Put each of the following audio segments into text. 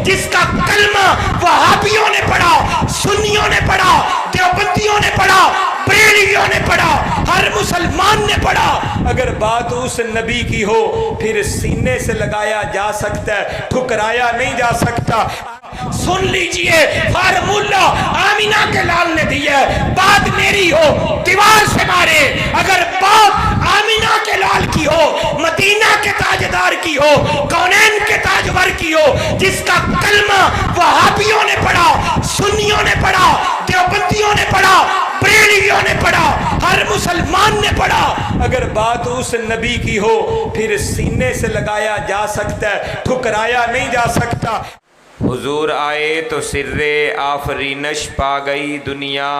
جس کا کلمہ وہابیوں نے پڑھا، سنیوں نے پڑھا، دیوبندیوں نے پڑھا، بریلویوں نے پڑھا، ہر مسلمان نے پڑھا۔ اگر بات اس نبی کی ہو پھر سینے سے لگایا جا سکتا ہے، ٹھکرایا نہیں جا سکتا۔ سن لیجئے، فارمولہ آمینہ کے لال نے دیا ہے، بات میری ہو دیوار سے مارے، اگر بات آمینہ کے لال کی ہو، مدینہ کے تاجدار کی ہو، کونین کے تاجور کی ہو، جس کا کلمہ وہابیوں نے پڑھا، سنیوں نے پڑھا، دیوبندیوں نے پڑھا، بریلویوں نے پڑھا، ہر مسلمان نے پڑھا، اگر بات اس نبی کی ہو پھر سینے سے لگایا جا سکتا ہے، ٹھکرایا نہیں جا سکتا۔ حضور آئے تو سر آفرینش پا گئی دنیا،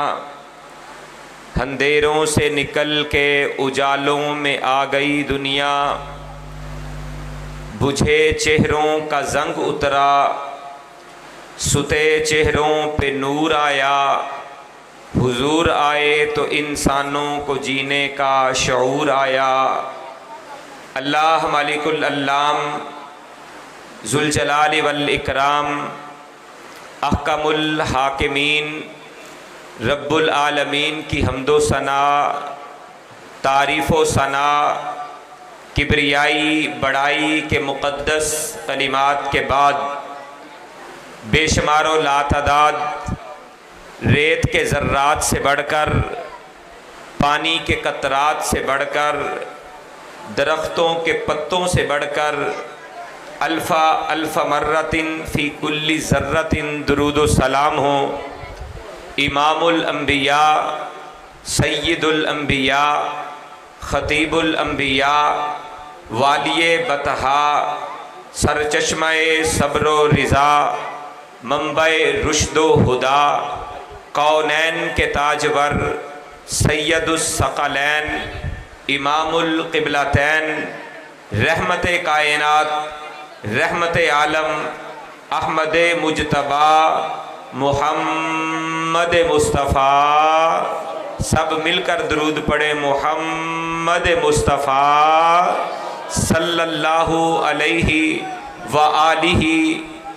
اندھیروں سے نکل کے اجالوں میں آ گئی دنیا، بجھے چہروں کا زنگ اترا، ستے چہروں پہ نور آیا، حضور آئے تو انسانوں کو جینے کا شعور آیا۔ اللہ مالک الالام ذوالجلال والاکرام، احکم الحاکمین، رب العالمین کی حمد و ثنا، تعریف و ثنا، کبریائی بڑائی کے مقدس کلمات کے بعد بے شمار و لاتعداد ریت کے ذرات سے بڑھ کر، پانی کے قطرات سے بڑھ کر، درختوں کے پتوں سے بڑھ کر، الف مرتن فی کل ذرتن درود و سلام ہو امام الانبیاء، سید الانبیاء، خطیب الانبیاء، والی بطحا، سرچشمہ صبر و رضا، منبع رشد و ہدا، کونین کے تاجور، سید الثقلین، امام القبلتین، رحمت کائنات، رحمت عالم، احمد مجتبی، محمد مصطفیٰ، سب مل کر درود پڑھے، محمد مصطفیٰ صلی اللہ علیہ وآلہ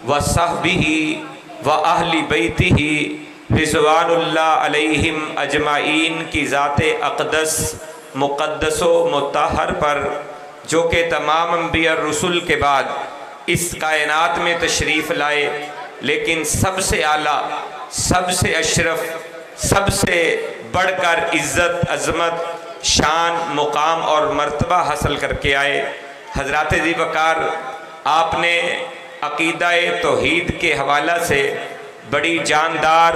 وصحبہ وأہل بیتہ رضوان اللہ علیہم اجمعین کی ذات اقدس مقدس و مطہر پر، جو کہ تمام انبیاء رسول کے بعد اس کائنات میں تشریف لائے، لیکن سب سے اعلیٰ، سب سے اشرف، سب سے بڑھ کر عزت، عظمت، شان، مقام اور مرتبہ حاصل کر کے آئے۔ حضرات ذی وقار، آپ نے عقیدہ توحید کے حوالہ سے بڑی جاندار،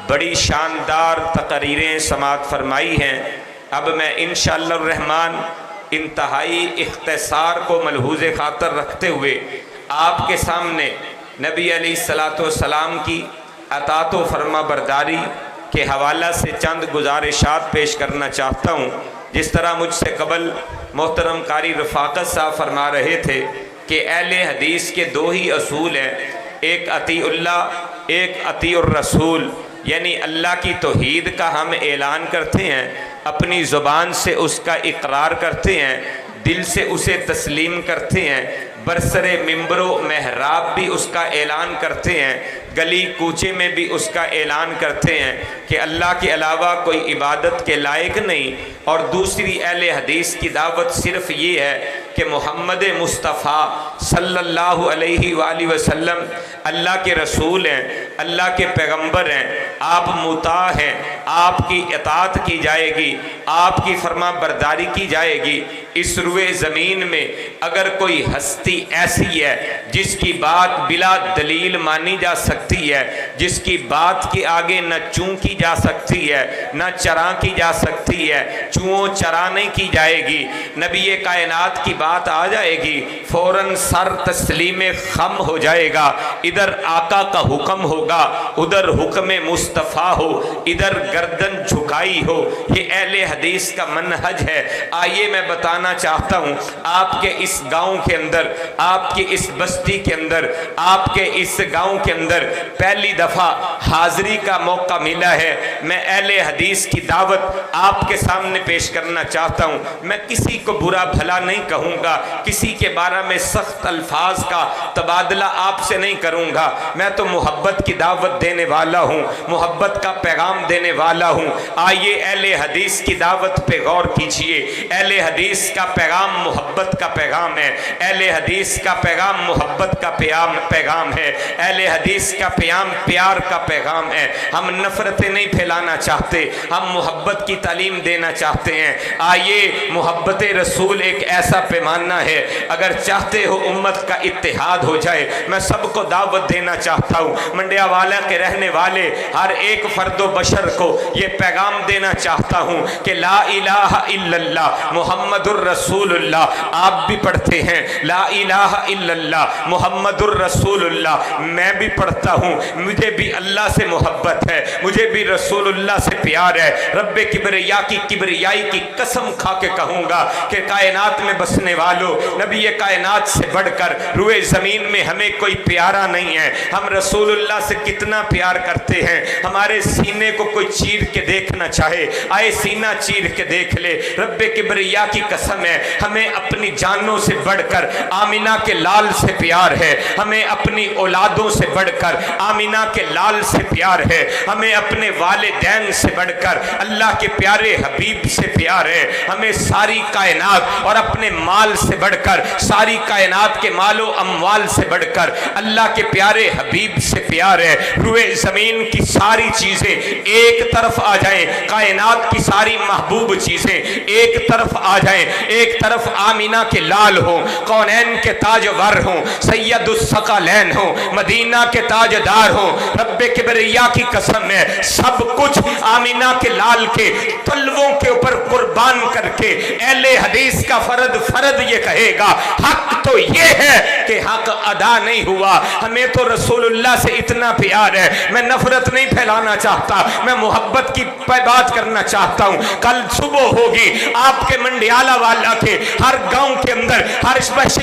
بڑی شاندار تقریریں سماعت فرمائی ہیں۔ اب میں انشاءاللہ الرحمن انتہائی اختصار کو ملحوظ خاطر رکھتے ہوئے آپ کے سامنے نبی علیہ السلام کی اطاعت و فرما برداری کے حوالہ سے چند گزارشات پیش کرنا چاہتا ہوں۔ جس طرح مجھ سے قبل محترم قاری رفاقت صاحب فرما رہے تھے کہ اہل حدیث کے دو ہی اصول ہیں، ایک اطیع اللہ، ایک اطیع الرسول، یعنی اللہ کی توحید کا ہم اعلان کرتے ہیں، اپنی زبان سے اس کا اقرار کرتے ہیں، دل سے اسے تسلیم کرتے ہیں، برسر منبر و محراب بھی اس کا اعلان کرتے ہیں، گلی کوچے میں بھی اس کا اعلان کرتے ہیں کہ اللہ کے علاوہ کوئی عبادت کے لائق نہیں۔ اور دوسری اہل حدیث کی دعوت صرف یہ ہے کہ محمد مصطفیٰ صلی اللہ علیہ وآلہ وسلم اللہ کے رسول ہیں، اللہ کے پیغمبر ہیں، آپ مطاع ہیں، آپ کی اطاعت کی جائے گی، آپ کی فرما برداری کی جائے گی۔ اس روئے زمین میں اگر کوئی ہستی ایسی ہے جس کی بات بلا دلیل مانی جا سکتی ہے، جس کی بات کے آگے نہ چوں کی جا سکتی ہے، نہ چراں کی جا سکتی ہے، چوں چراں نہیں کی جائے گی، نبی کائنات کی بات آ جائے گی، فوراً سر تسلیم خم ہو جائے گا، ادھر آقا کا حکم ہوگا، ادھر حکم مصطفیٰ ہو، ادھر گردن جھکائی ہو۔ یہ اہل حدیث کا منہج ہے۔ آئیے میں بتانا چاہتا ہوں، آپ کے اس گاؤں کے اندر، آپ کی اس بستی کے اندر، آپ کے اس گاؤں کے اندر पहली दफ़ा हाज़री का मौका मिला है, मैं अहले हदीस की दावत आपके सामने पेश करना चाहता हूँ। मैं किसी को बुरा भला नहीं कहूँगा, किसी के बारे में सख्त अल्फाज का तबादला आपसे नहीं करूँगा। मैं तो मोहब्बत की दावत देने वाला हूँ, मोहब्बत का पैगाम देने वाला हूँ। आइए अहले हदीस की दावत पे गौर कीजिए। अहले हदीस का पैगाम मोहब्बत का पैगाम है। अहले हदीस का पैगाम मोहब्बत का पैगाम है। अहले हदीस का पैगाम प्यार का पैगाम है। हम नफरतें नहीं फैलाना चाहते, हम मोहब्बत की तालीम देना चाहते हैं। आइए, मोहब्बत रसूल एक ऐसा पैमाना है, अगर चाहते हो उम्मत का इत्तेहाद हो जाए, मैं सबको दावत देना चाहता हूँ। मंडियावाला के रहने वाले हर एक फर्दो बशर को ये पैगाम देना चाहता हूँ कि ला इलाहा इल्लल्लाह मुहम्मदुर रसूलुल्लाह। आप भी पढ़ते हैं ला इलाहा इल्लल्लाह मुहम्मदुर रसूलुल्लाह, मैं भी पढ़ता हूँ। मुझे भी अल्लाह से मोहब्बत है, मुझे भी रसूलुल्लाह से प्यार है। रब्बे किबरिया की किबरियाई की कसम खा के कहूँगा कि कायनात में बसने वालों, नबी कायनात से बढ़कर रुए ज़मीन में हमें कोई प्यारा नहीं है। हम रसूलुल्लाह से कितना प्यार करते हैं। हमारे सीने को कोई चीर के देखना चाहे, आए सीना चीर के देख ले। रब्बे किबरिया की कसम है, हमें अपनी जानों से बढ़कर आमिना के लाल से प्यार है। हमें अपनी औलादों से बढ़कर आमिना के लाल से प्यार है। हमें अपने वालिदैन से बढ़कर अल्लाह के प्यारे हबीब से प्यार है। हमें सारी कायनात और अपने माल से बढ़कर सारी कायनात के मालो अमवाल से बढ़कर अल्लाह के प्यारे हबीब से प्यार है। रुए ज़मीन की सारी चीज़ें एक तरफ आ जाएं, कायनात की सारी महबूब चीज़ें एक तरफ आ जाएं, एक तरफ आमिना के लाल हो, कौनैन के ताजवर हो, सैयदुस सकलैन हो, मदीना के ताजदार हो। रब्बे किबरिया की कसम है, सब कुछ आमिना के लाल के तलवों के ऊपर कुर्बान करके अहले हदीस का फर्द ये कहेगा, हक तो ये है कि हक अदा नहीं हुआ। हमें तो रसूलुल्लाह से इतना प्यार है, मैं नफरत नहीं फैलाना चाहता, मैं मोहब्बत की बात करना चाहता हूँ। कल सुबह होगी आपके मंडियाला वाला के हर गांव के अंदर, हर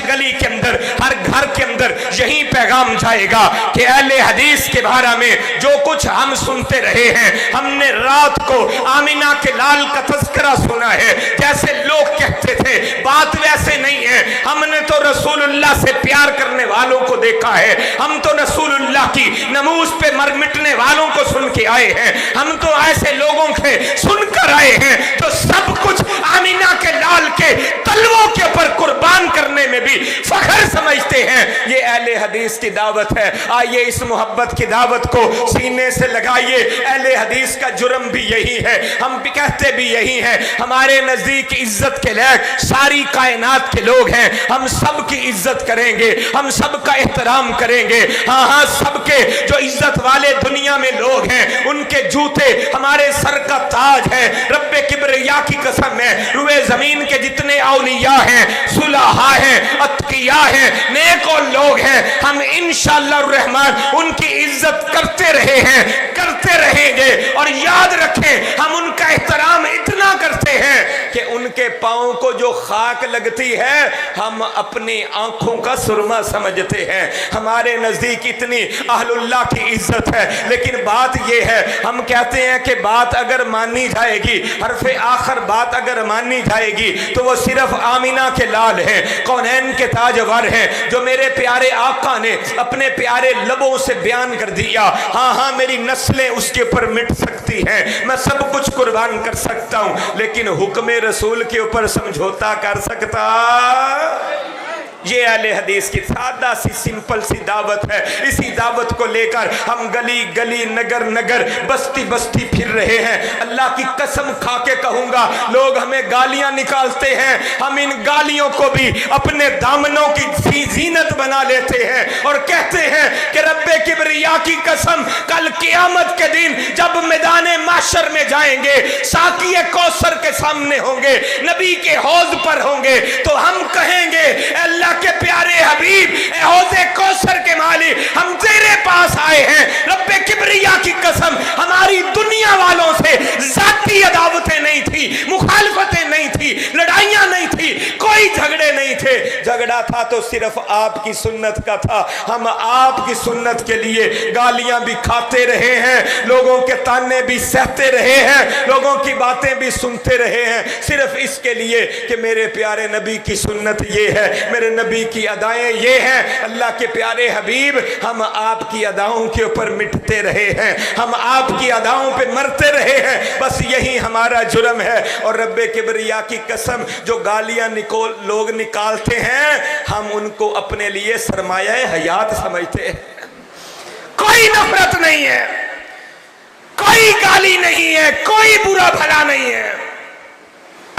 गली के अंदर, हर घर के अंदर यही पैगाम जाएगा कि अहले हदीस के बारे में जो कुछ हम सुनते रहे हैं, हमने रात को आमिना के लाल का तज़किरा सुना है। जैसे लोग कहते थे, बात वैसे नहीं है। हमने तो रसूलुल्लाह से प्यार करने वालों को देखा है, हम तो रसूलुल्लाह की नमूज पे मर मिटने वालों को सुन के आए हैं, हम तो ऐसे लोगों के सुनकर आए हैं तो सब कुछ आमिना के लाल के तलवों के ऊपर कुर्बान करने में भी फख्र समझते हैं। ये अहले हदीस की दावत है। आइए इस मोहब्बत की दावत को सीने से लगाइए। अहले हदीस का जुर्म भी यही है, हम भी कहते भी यही है। हमारे नजदीक इज्जत के लायक सारी कायनात के लोग हैं, हम सब की इज्जत करेंगे, हम सब का एहतराम करेंगे। हाँ, सबके जो इज्जत वाले दुनिया में लोग हैं, उनके जूते हमारे सर का ताज है। रब्बे किबरिया की कसम है, रुए जमीन के जितने औलिया हैं, सुलहा हैं, अतकिया हैं, नेक और लोग हैं, हम इंशाअल्लाह रहमान उनकी इज्जत करते रहे हैं, करते रहेंगे। और याद रखें, हम उनका एहतराम इतना करते हैं कि उनके पांव को जो खाक लगती है हम अपनी आंखों का सुरमा समझते हैं। हमारे नजदीक इतनी अहलुल्लाह की इज्जत है, लेकिन बात यह है, हम कहते हैं कि बात अगर मानी जाएगी, हरफे आखिर बात अगर मानी जाएगी तो वो सिर्फ आमिना के लाल है, कौनैन के ताजवर है, जो मेरे प्यारे आका ने अपने प्यारे लबों से बयान कर दिया। हाँ, मेरी नस्लें उसके ऊपर मिट सकती हैं, मैं सब कुछ कुर्बान कर सकता हूं, लेकिन हुक्म रसूल के ऊपर समझौता कर सकता। ये अहले हदीस की सादा सी सिंपल सी दावत है। इसी दावत को लेकर हम गली गली नगर नगर बस्ती बस्ती फिर रहे हैं। अल्लाह की कसम खा के कहूंगा, लोग हमें गालियां निकालते हैं, हम इन गालियों को भी अपने दामनों की जीनत बना लेते हैं और कहते हैं कि रब्बे किबरिया की कसम, कल क़यामत के दिन जब मैदाने माशर में जाएंगे, साक़िए कौसर के सामने होंगे, नबी के हौज पर होंगे, तो हम कहेंगे अल्लाह के प्यारे हबीब, हौज़े कौसर के मालिक, हम तेरे पास आए हैं। रब्बे किबरिया की कसम, हमारी दुनिया वालों से ज़ाती अदावतें नहीं थी, मुखालफतें नहीं थी, लड़ाइयां नहीं थी, कोई झगड़े नहीं थे। झगड़ा آیا تھا تو صرف آپ کی سنت کا تھا. ہم آپ کی سنت کے لیے گالیاں بھی کھاتے رہے ہیں, لوگوں کے تانے بھی سہتے رہے ہیں, لوگوں کی باتیں بھی سنتے رہے ہیں, صرف اس کے لیے کہ میرے پیارے نبی کی سنت یہ ہے, میرے نبی کی ادائیں یہ ہیں. اللہ کے پیارے حبیب, ہم آپ کی اداؤں کے اوپر مٹتے رہے ہیں, ہم آپ کی اداؤں پہ مرتے رہے ہیں, بس یہی ہمارا جرم ہے. اور رب کبریا کی قسم, جو گالیاں لوگ نکالتے ہیں, ہم ان کو اپنے لیے سرمایہ حیات سمجھتے ہیں. کوئی نفرت نہیں ہے, کوئی گالی نہیں ہے, کوئی برا بھلا نہیں ہے.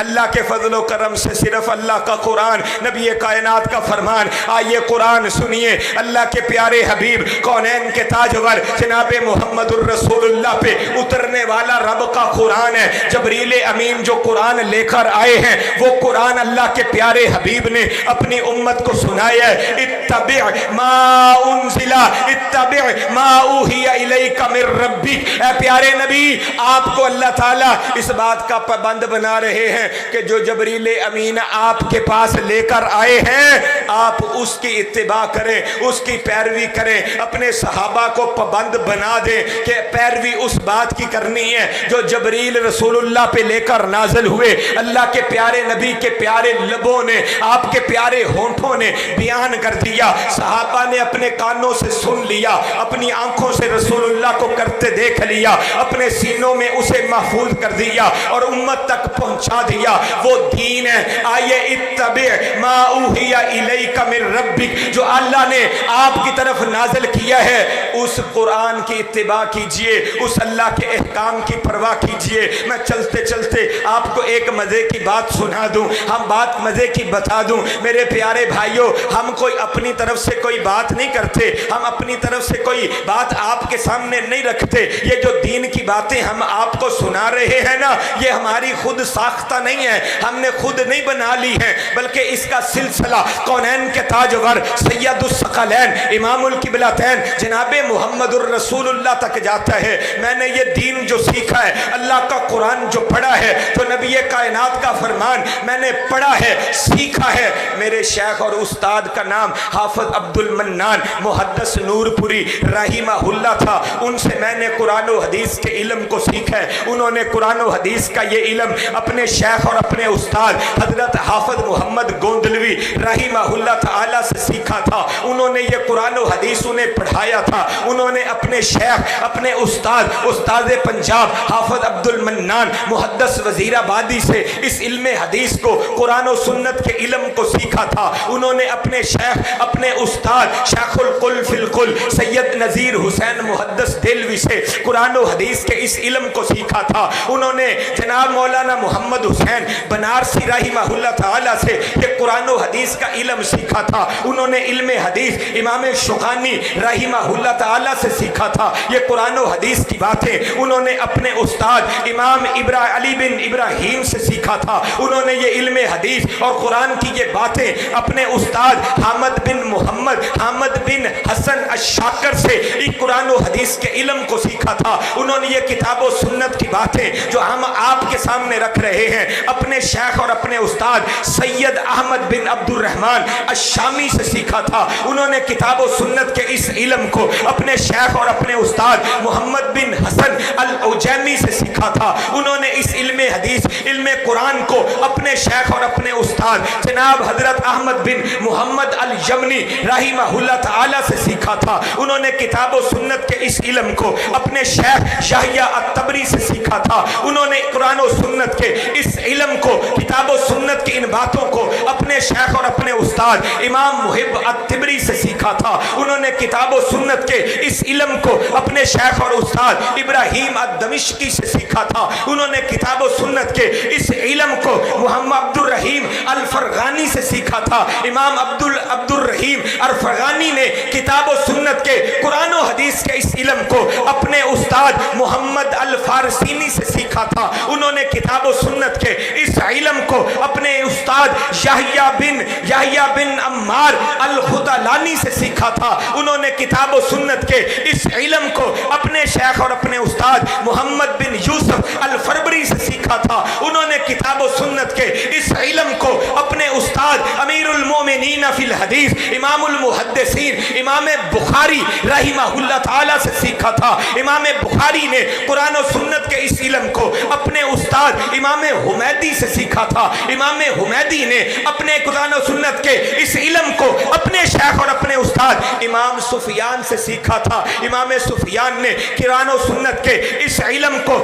اللہ کے فضل و کرم سے صرف اللہ کا قرآن, نبی کائنات کا فرمان. آئیے قرآن سنیے, اللہ کے پیارے حبیب کونین کے تاجور جناب محمد الرسول اللہ پہ اترنے والا رب کا قرآن ہے. جبریل امین جو قرآن لے کر آئے ہیں, وہ قرآن اللہ کے پیارے حبیب نے اپنی امت کو سنایا ہے. اتبع ما انزل, اتبع ما اوحی الیک من ربک. اے پیارے نبی, آپ کو اللہ تعالیٰ اس بات کا پابند بنا رہے ہیں کہ جو جبریل امین آپ کے پاس لے کر آئے ہیں, آپ اس کی اتباع کریں, اس کی پیروی کریں, اپنے صحابہ کو پابند بنا دیں کہ پیروی اس بات کی کرنی ہے جو جبریل رسول اللہ پہ لے کر نازل ہوئے. اللہ کے پیارے نبی کے پیارے لبوں نے, آپ کے پیارے ہونٹوں نے بیان کر دیا, صحابہ نے اپنے کانوں سے سن لیا, اپنی آنکھوں سے رسول اللہ کو کرتے دیکھ لیا, اپنے سینوں میں اسے محفوظ کر دیا اور امت تک پہنچا دیا. وہ دین ہے. آئیے اتبع ما اوحی الیک من ربک, جو اللہ نے آپ کی طرف نازل کیا ہے, اس قرآن کی اتباع کیجئے, اس اللہ کے احکام کی پرواہ کیجئے. میں چلتے چلتے آپ کو ایک مزے کی بات سنا دوں, ہم بات مزے کی بتا دوں. میرے پیارے بھائیوں, ہم کوئی اپنی طرف سے کوئی بات نہیں کرتے, ہم اپنی طرف سے کوئی بات آپ کے سامنے نہیں رکھتے. یہ جو دین کی باتیں ہم آپ کو سنا رہے ہیں نا, یہ ہماری خود ساختہ نہیں ہے, ہم نے خود نہیں بنا لی ہے, بلکہ اس کا سلسلہ کونین کے تاجور سید الثقلین امام القبلتین جناب محمد الرسول اللہ تک جاتا ہے. میں نے یہ دین جو سیکھا ہے, اللہ کا قرآن جو پڑھا ہے, تو نبی کائنات کا فرمان میں نے پڑھا ہے, سیکھا ہے. میرے شیخ اور استاد کا نام حافظ عبد المنان محدث نور پوری رحمہ اللہ تھا. ان سے میں نے قرآن و حدیث کے علم کو سیکھا ہے. انہوں نے قرآن و حدیث کا یہ علم اپنے شیخ اور اپنے استاد حضرت حافظ محمد گوندلوی رحمہ اللہ تعالی سے سیکھا تھا. انہوں نے یہ قرآن و حدیث انہیں پڑھایا تھا. انہوں نے اپنے شیخ, اپنے استاد پنجاب حافظ عبد المنان محدث وزیر آبادی سے اس علم حدیث کو, قرآن و سنت کے علم کو سیکھا تھا. انہوں نے اپنے شیخ, اپنے استاد شیخ القل فی القل سید نذیر حسین محدث دہلوی سے قرآن و حدیث کے اس علم کو سیکھا تھا. انہوں نے جناب مولانا محمد حسین بنارسی رحمہ اللہ تعالی سے یہ قرآن و حدیث کا علم سیکھا تھا. انہوں نے علم حدیث امام شوکانی رحمہ اللہ تعالی سے سیکھا تھا. یہ قرآن و حدیث کی باتیں انہوں نے اپنے استاد امام علی بن ابراہیم سے سیکھا تھا. انہوں نے یہ علم حدیث اور قرآن کی یہ باتیں اپنے استاد حامد بن محمد حامد بن حسن الشاکر سے یہ قرآن و حدیث کے علم کو سیکھا تھا. انہوں نے یہ کتاب و سنت کی باتیں جو ہم آپ کے سامنے رکھ رہے ہیں اپنے شیخ اور اپنے استاد سید احمد بن عبد الرحمن الشامی سے سیکھا تھا. انہوں نے کتاب و سنت کے اس علم کو اپنے شیخ اور اپنے استاد محمد بن حسن العجیمی سے سیکھا تھا. انہوں نے اس علم حدیث علم قرآن کو اپنے شیخ اور اپنے استاد جناب حضرت احمد بن محمد الیمنی رحمہ اللہ تعالی سے سیکھا تھا. انہوں نے کتاب و سنت کے اس علم کو اپنے شیخ یحییٰ الطبری سے سیکھا تھا. انہوں نے قرآن و سنت کے اس علم کو, کتاب و سنت کی ان باتوں کو اپنے شیخ اور اپنے استاد امام محب الطبری سے سیکھا تھا. انہوں نے کتاب و سنت کے اس علم کو اپنے شیخ اور استاد ابراہیم الدمشقی سے سیکھا تھا. انہوں نے کتاب و سنت کے اس علم کو محمد عبد الرحیم الفرغانی سے سیکھا تھا. امام عبد الرحیم الفرغانی نے کتاب و سنت کے قرآن و حدیث کے اس علم کو اپنے استاد محمد الفارسینی سے سیکھا تھا. انہوں نے کتاب و سنت کے اس علم کو اپنے استاد یحییٰ بن عمار الخدلانی سے سیکھا تھا. انہوں نے کتاب و سنت کے اس علم کو اپنے شیخ اور اپنے استاد محمد بن یوسف الفربری سے سیکھا सीखा था। उन्होंने किताब और सुन्नत के इस इल्म को अपने उस्ताद अमीरुल मोमिनीन फिल हदीस इमामुल मुहद्दिसीन इमाम बुखारी रहिमहुल्लाह ताला से सीखा था। इमाम बुखारी ने कुरान और सुन्नत के इस इल्म को अपने उस्ताद इमाम हुमैदी से सीखा था। इमाम हुमैदी ने अपने कुरान और सुन्नत के इस इल्म को अपने शेख और अपने उस्ताद इमाम सुफियान से सीखा था। इमाम सुफियान ने कुरान और सुन्नत के इस इल्म को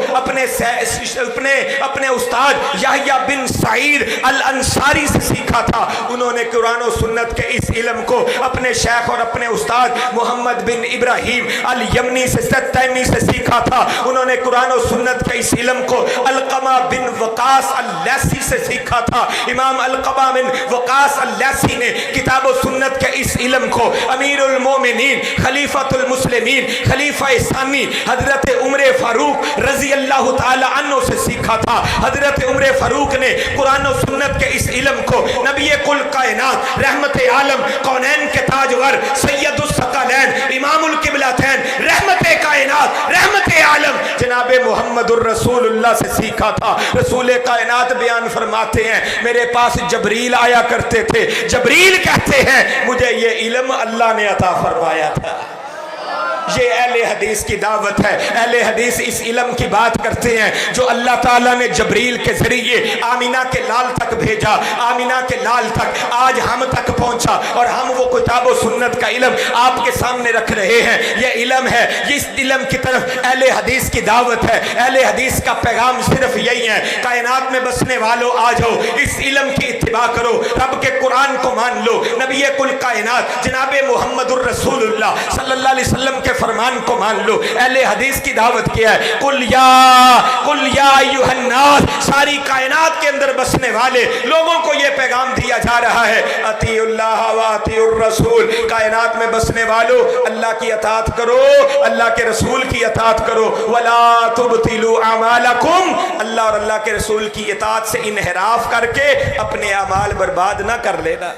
अपने उस्ताद याह्या बिन सईद अल अंसारी से सीखा था। उन्होंने कुरान और सुन्नत के इस इल्म को अपने शेख और अपने उस्ताद मोहम्मद बिन इब्राहिम अल यमनी से तैमी से सीखा था। उन्होंने कुरान और सुन्नत के इस इल्म को अलकमा बिन वकास अल-लैसी से सीखा था। इमाम अलकमा बिन वकास अल-लैसी ने किताब और सुन्नत के इस इल्म को अमीरुल मोमिनीन खलीफतुल मुस्लिमीन खलीफा सानी हजरत उमर फारूक रजी अल्लाह ताला अन्हु से सीखा था। हजरत उमर फारूक ने कुरान और सुन्नत के इस इल्म को नबी कुल कायनात रहमत आलम कौनैन के ताजवर सैयदुस सकलैन इमामुल किबलतैन रहमत कायनात रहमत आलम जनाब मुहम्मदुर रसूलुल्लाह से सीखा था। रसूल कायनात बयान फरमाते हैं मेरे पास जबरील आया करते थे। जबरील कहते हैं मुझे ये इल्म अल्लाह ने अता फरमाया था। ये अहले हदीस की दावत है। अहले हदीस इस इल्म की बात करते हैं जो अल्लाह ताला ने जबरील के जरिए आमिना के लाल तक भेजा। आमिना के लाल तक आज हम तक पहुंचा और हम वो किताब और सुन्नत का इल्म आपके सामने रख रहे हैं। ये इल्म है, इस इल्म की तरफ अहले हदीस की दावत है। अहले हदीस का पैगाम सिर्फ यही है, कायनात में बसने वालों आ जाओ, इस इल्म की इत्तिबा करो, रब के कुरान को मान लो, नबी कुल कायनात जनाब मुहम्मदुर रसूलुल्लाह सल्लल्लाहु अलैहि वसल्लम के फरमान को मान लो। अहले हदीस की दावत किया है कुल या अय्युहन्नास, सारी कायनात के अंदर बसने वाले लोगों को यह पैगाम दिया जा रहा है अतीउल्लाह व अतीउर रसूल। कायनात में बसने वालों अल्लाह की अतात करो, अल्लाह के रसूल की अतात करो। वला तुबतिलु अमालकुम, अल्लाह और अल्लाह के रसूल की इतात से इनहराफ करके अपने अमाल बर्बाद ना कर लेना।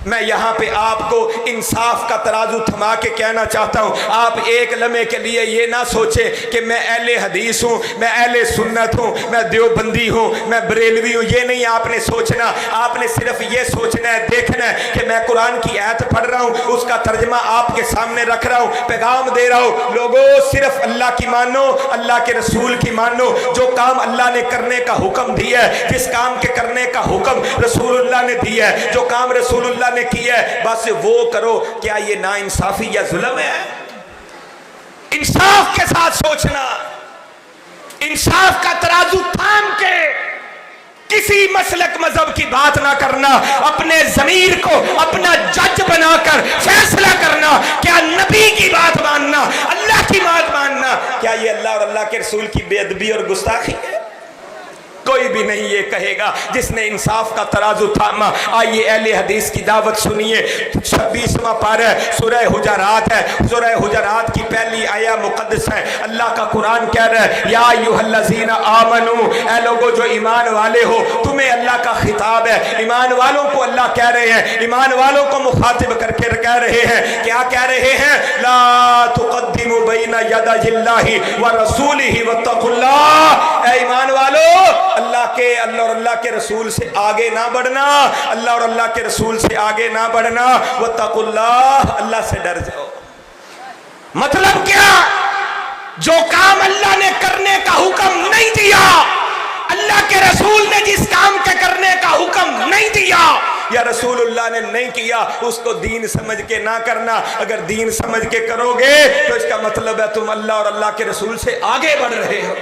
मैं यहाँ पे आपको इंसाफ का तराजू थमा के कहना चाहता हूँ, आप एक लम्हे के लिए ये ना सोचें कि मैं अहले हदीस हूँ, मैं अहले सुन्नत हूँ, मैं देवबंदी हूँ, मैं बरेलवी हूँ। ये नहीं आपने सोचना। आपने सिर्फ ये सोचना है, देखना है कि मैं कुरान की आयत पढ़ रहा हूँ, उसका तर्जमा आपके सामने रख रहा हूँ, पैगाम दे रहा हूँ। लोगों सिर्फ अल्लाह की मानो, अल्लाह के रसूल की मानो। जो काम अल्लाह ने करने का हुक्म दिया है, जिस काम के करने का हुक्म रसूलुल्लाह ने दिया है, जो काम रसूलुल्लाह ने किया है, बस वो करो। क्या ये ना इंसाफी या जुल्म है? इंसाफ के साथ सोचना, इंसाफ का तराजू थाम के किसी मसलक मजहब की बात ना करना, अपने ज़मीर को अपना जज बनाकर फैसला करना। क्या नबी की बात मानना, अल्लाह की बात मानना, क्या ये अल्लाह और अल्लाह के रसूल की बेअदबी और गुस्ताखी है? कोई भी नहीं ये कहेगा जिसने इंसाफ का तराजू थामा। आइए अहले हदीस की दावत सुनिए। 26वां पारा सूरह हुजरात है। सूरह हुजरात की पहली आया मुकद्दस है। अल्लाह का कुरान कह रहा है या अय्युहल्लज़ीना आमनू, ऐ लोगो जो ईमान वाले हो, तुम्हें अल्लाह का खिताब है। ईमान वालों को अल्लाह कह रहे हैं, ईमान वालों को मुखातिब करके कह रहे हैं। क्या कह रहे हैं? ला तुक़द्दिमू बैना यदायिल्लाहि व रसूलिही वत्तक़ुल्लाह। ऐ ईमान वालों, अल्लाह और अल्लाह के रसूल से आगे ना बढ़ना, अल्लाह और अल्लाह के रसूल से आगे ना बढ़ना। वत्तकुल्लाह, अल्लाह से डर जाओ। मतलब क्या? जो काम अल्लाह ने करने का हुक्म नहीं दिया, अल्लाह के रसूल ने जिस काम के करने का हुक्म नहीं दिया या रसूलुल्लाह ने नहीं किया, उसको दीन समझ के ना करना। अगर दीन समझ के करोगे तो इसका मतलब है तुम अल्लाह और अल्लाह के रसूल से आगे बढ़ रहे हो।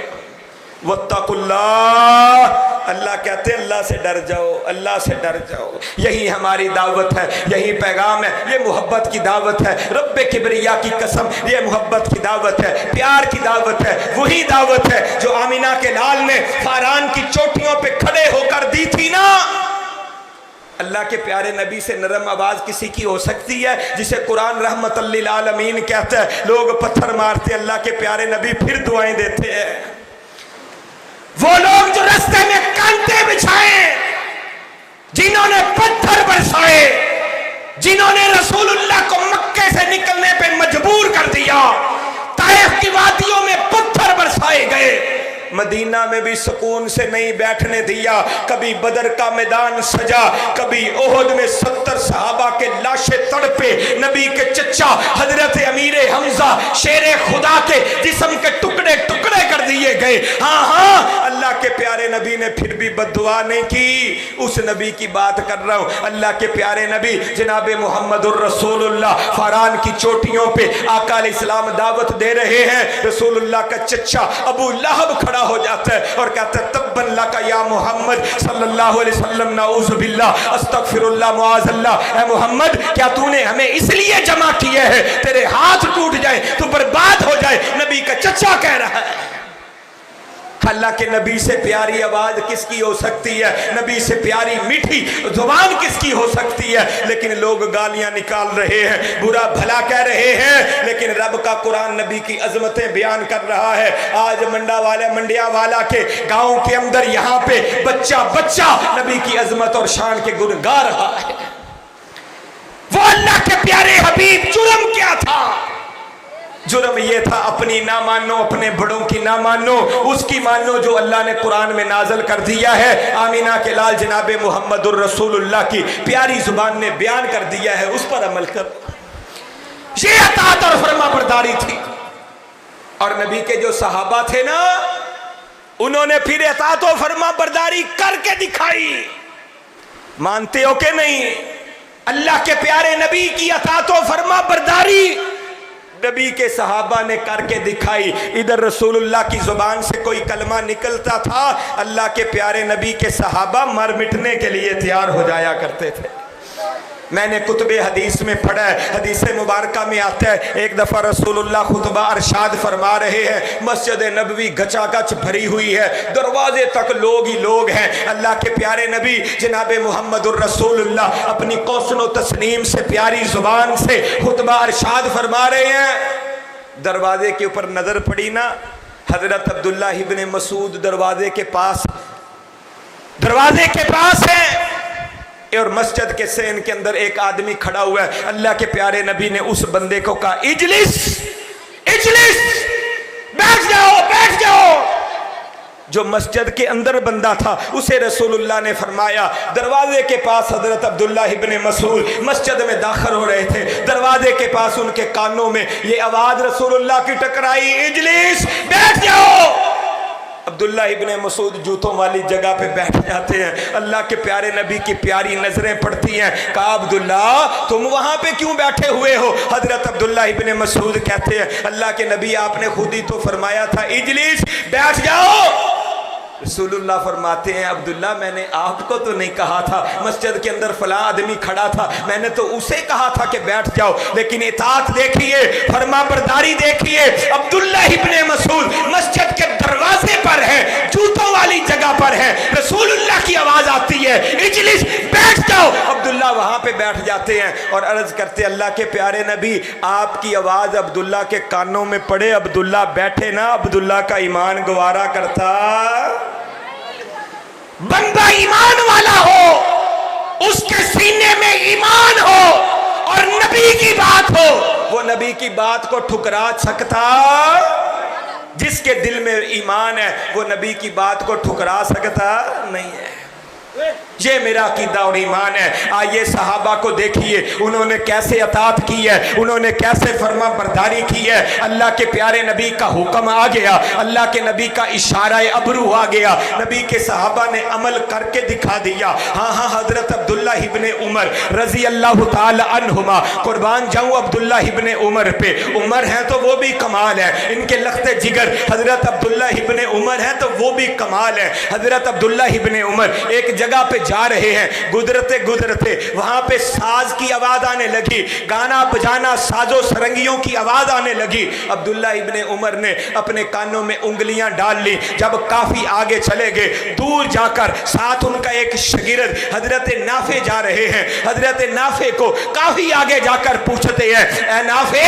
वत्तकुल्लाह, अल्लाह कहते हैं अल्लाह से डर जाओ, अल्लाह से डर जाओ। यही हमारी दावत है, यही पैगाम है। ये मोहब्बत की दावत है, रब्बे किबरिया की कसम, ये मोहब्बत की दावत है, प्यार की दावत है। वही दावत है जो आमिना के लाल ने फारान की चोटियों पे खड़े होकर दी थी ना। अल्लाह के प्यारे नबी से नरम आवाज किसी की हो सकती है? जिसे कुरान रहमतल लिल आलमीन कहता है। लोग पत्थर मारते, अल्लाह के प्यारे नबी फिर दुआएं देते हैं। वो लोग जो रास्ते में कांटे बिछाए, जिन्होंने पत्थर बरसाए, जिन्होंने रसूलुल्लाह को मक्के से निकलने पे मजबूर कर दिया, ताइफ की वादियों में पत्थर बरसाए गए, मदीना में भी सुकून से नहीं बैठने दिया। कभी बदर का मैदान सजा, कभी ओहद में 70 सहाबा के लाशें तड़पे, नबी के चचा हजरत अमीर हमजा शेरे खुदा के जिस्म के टुकड़े टुकड़े कर दिए गए। हाँ हाँ, अल्लाह के प्यारे नबी ने फिर भी बद्दुआ नहीं की। उस नबी की बात कर रहा हूँ, अल्लाह के प्यारे नबी जनाब मुहम्मदुर रसूलुल्लाह फरान की चोटियों पे आका अलैहिस्सलाम दावत दे रहे हैं। रसूलुल्लाह का चचा अबू लहब खड़ा हो जाता है और कहता है तब्बन लका या मोहम्मद सल्लल्लाहु अलैहि वसल्लम, नऊज़ु बिल्लाह, अस्तगफिरुल्लाह, मुआज़ल्लाह। ऐ मोहम्मद, क्या तूने हमें इसलिए जमा किए है तेरे हाथ टूट जाए, तू बर्बाद हो जाए? नबी का चचा कह रहा है। अल्लाह के नबी से प्यारी आवाज किसकी हो सकती है, नबी से प्यारी मीठी जुबान किसकी हो सकती है? लेकिन लोग गालियां निकाल रहे हैं, बुरा भला कह रहे हैं, लेकिन रब का कुरान नबी की अजमतें बयान कर रहा है। आज मंडिया वाला के गांव के अंदर यहाँ पे बच्चा बच्चा नबी की अजमत और शान के गुण गा रहा है। वो अल्लाह के प्यारे हबीब, जुर्म क्या था? जुर्म ये था अपनी ना मानो, अपने बड़ों की ना मानो, उसकी मानो जो अल्लाह ने कुरान में नाजल कर दिया है। आमीना के लाल जनाब मुहम्मदुर रसूलुल्लाह की प्यारी जुबान ने बयान कर दिया है, उस पर अमल कर। ये अतात और फरमाबरदारी थी। और नबी के जो सहाबा थे ना, उन्होंने फिर अतात और फरमाबरदारी करके दिखाई। मानते हो कि नहीं? अल्लाह के प्यारे नबी की अतात और फरमाबरदारी नबी के सहाबा ने करके दिखाई। इधर रसूलुल्लाह की जुबान से कोई कलमा निकलता था, अल्लाह के प्यारे नबी के सहाबा मर मिटने के लिए तैयार हो जाया करते थे। मैंने कुतुबे हदीस में पढ़ा है, हदीस मुबारका में आता है, एक दफ़ा रसूलुल्लाह खुतबा अरशाद फरमा रहे हैं, मस्जिद नबवी गचागच भरी हुई है, दरवाजे तक लोग ही लोग हैं। अल्लाह के प्यारे नबी जनाब मुहम्मदुर रसूलुल्लाह अपनी कौसनो तस्नीम से प्यारी जुबान से खुतबा अरशाद फरमा रहे हैं। दरवाजे के ऊपर नजर पड़ी ना, हजरत अब्दुल्लाह इब्ने मसूद दरवाजे के पास है और मस्जिद के सेन के अंदर एक आदमी खड़ा हुआ है। अल्लाह के प्यारे नबी ने उस बंदे को कहा, इजलिस इजलिस, बैठ जाओ बैठ जाओ। जो मस्जिद के अंदर बंदा था उसे रसूलुल्लाह ने फरमाया। दरवाजे के पास हजरत अब्दुल्लाह इब्ने मसूद मस्जिद में दाखिल हो रहे थे, दरवाजे के पास उनके कानों में ये आवाज रसूलुल्लाह की टकराई, इजलिस, बैठ जाओ। अब्दुल्ला इब्ने मसूद जूतों वाली जगह पे बैठ जाते हैं। अल्लाह के प्यारे नबी की प्यारी नजरें पड़ती हैं। कहा, अब्दुल्ला तुम वहां पे क्यों बैठे हुए हो? हजरत अब्दुल्ला इब्ने मसूद कहते हैं, अल्लाह के नबी आपने खुद ही तो फरमाया था, इजलिस, बैठ जाओ। रसूलुल्लाह फरमाते हैं, अब्दुल्ला मैंने आपको तो नहीं कहा था, मस्जिद के अंदर फला आदमी खड़ा था, मैंने तो उसे कहा था कि बैठ जाओ। लेकिन इताअत देखिए, फरमाबरदारी देखिए। अब्दुल्ला इब्ने मसूद मस्जिद के दरवाजे पर है, जूतों वाली जगह पर है, रसूलुल्लाह की आवाज आती है, इजलिस, बैठ जाओ। अब्दुल्ला वहां पे बैठ जाते हैं और अर्ज करते, अल्लाह के प्यारे नबी आपकी आवाज अब्दुल्ला के कानों में पड़े, अब्दुल्ला बैठे ना, अब्दुल्ला का ईमान गवारा करता। बंदा ईमान वाला हो, उसके सीने में ईमान हो और नबी की बात हो, वो नबी की बात को ठुकरा सकता? जिसके दिल में ईमान है वो नबी की बात को ठुकरा सकता नहीं है। ये मेरा अकीदा और ईमान है। आइए सहाबा को देखिए, उन्होंने कैसे अतात की है, उन्होंने कैसे फर्मा बरदारी की है। अल्लाह के प्यारे नबी का हुक्म आ गया, अल्लाह के नबी का इशारा अबरू आ गया, नबी के सहाबा ने अमल करके दिखा दिया। हाँ हाँ, हजरत अब्दुल्ला इब्ने उमर रजी अल्लाह ताला अन्हुमा, कुर्बान जाऊं अब्दुल्ला इब्ने उमर पे। उमर है तो वो भी कमाल है, इनके लखते जिगर हजरत अब्दुल्ला इब्ने उमर है तो वो भी कमाल है। हजरत अब्दुल्ला इब्ने उमर एक जगह पे जा रहे हैं, गुजरते गुजरते वहां पे साज की आवाज आने लगी, गाना बजाना, साजो सरंगियों की आवाज आने लगी। अब्दुल्ला इब्ने उमर ने अपने कानों में उंगलियां डाल ली। जब काफी आगे चले गए, दूर जाकर साथ उनका एक शागिर्द हजरत नाफे जा रहे हैं। हजरत नाफे को काफी आगे जाकर पूछते हैं, ए नाफे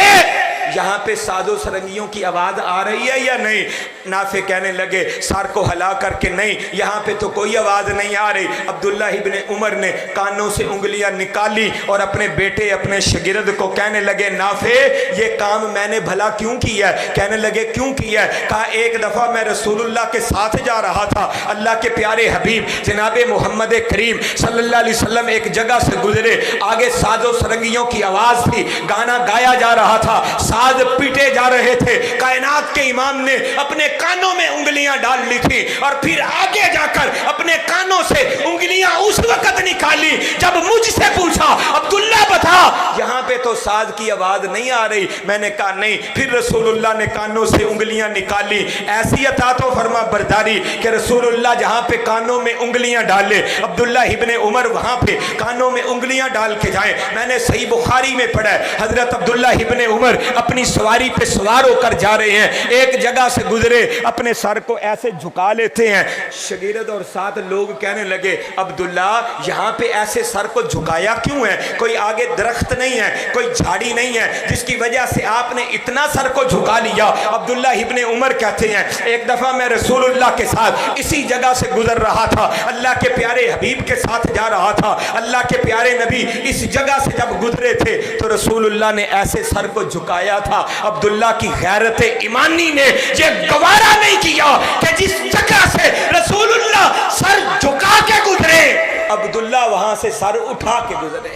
यहाँ पे साजो सरंगियों की आवाज़ आ रही है या नहीं? नाफे कहने लगे सर को हिला करके नहीं, यहाँ पे तो कोई आवाज़ नहीं आ रही। अब्दुल्ला इब्ने उमर ने कानों से उंगलियां निकाली और अपने बेटे अपने शागिर्द को कहने लगे नाफे ये काम मैंने भला क्यों किया है? कहने लगे क्यों किया है? कहा एक दफ़ा मैं रसूलुल्लाह के साथ जा रहा था, अल्लाह के प्यारे हबीब जनाब मोहम्मद करीम सल्लल्लाहु अलैहि वसल्लम एक जगह से गुजरे, आगे साजो सरंगियों की आवाज़ थी, गाना गाया जा रहा था, साज पीटे जा रहे थे। कायनात के इमाम ने अपने कानों में उंगलियां डाल ली थी और फिर आगे जाकर अपने कानों से उंगलियां उस वक्त निकाली जब मुझसे पूछा अब्दुल्ला बता यहाँ पे तो साज की आवाज नहीं आ रही। मैंने कहा नहीं। फिर रसूलुल्लाह ने कानों से उंगलियां निकाली, ऐसी अतात व फरमा बरदारी कि रसूलुल्लाह जहाँ पे कानों में उंगलियां डाले अब्दुल्ला इब्ने उमर वहाँ पे कानों में उंगलियां डाल के जाए। मैंने सही बुखारी में पढ़ा है हजरत अब्दुल्ला इब्ने उमर अपनी सवारी पे सवार होकर जा रहे हैं, एक जगह से गुजरे, अपने सर को ऐसे झुका लेते हैं। शागिर्द और साथ लोग कहने लगे अब्दुल्ला यहाँ पे ऐसे सर को झुकाया क्यों है? कोई आगे दरख्त नहीं है, कोई झाड़ी नहीं है जिसकी वजह से आपने इतना सर को झुका लिया। अब्दुल्ला इब्ने उमर कहते हैं एक दफा मैं रसूलुल्लाह के साथ इसी जगह से गुजर रहा था, अल्लाह के प्यारे हबीब के साथ जा रहा था, अल्लाह के प्यारे नबी इस जगह से जब गुजरे थे तो रसूलुल्लाह ने ऐसे सर को झुकाया था। अब्दुल्ला की गैरत ईमानी ने ये गवारा नहीं किया कि जिस जगह से रसूलुल्लाह सर झुका के गुजरे अब्दुल्ला वहां से सर उठा के गुजरे।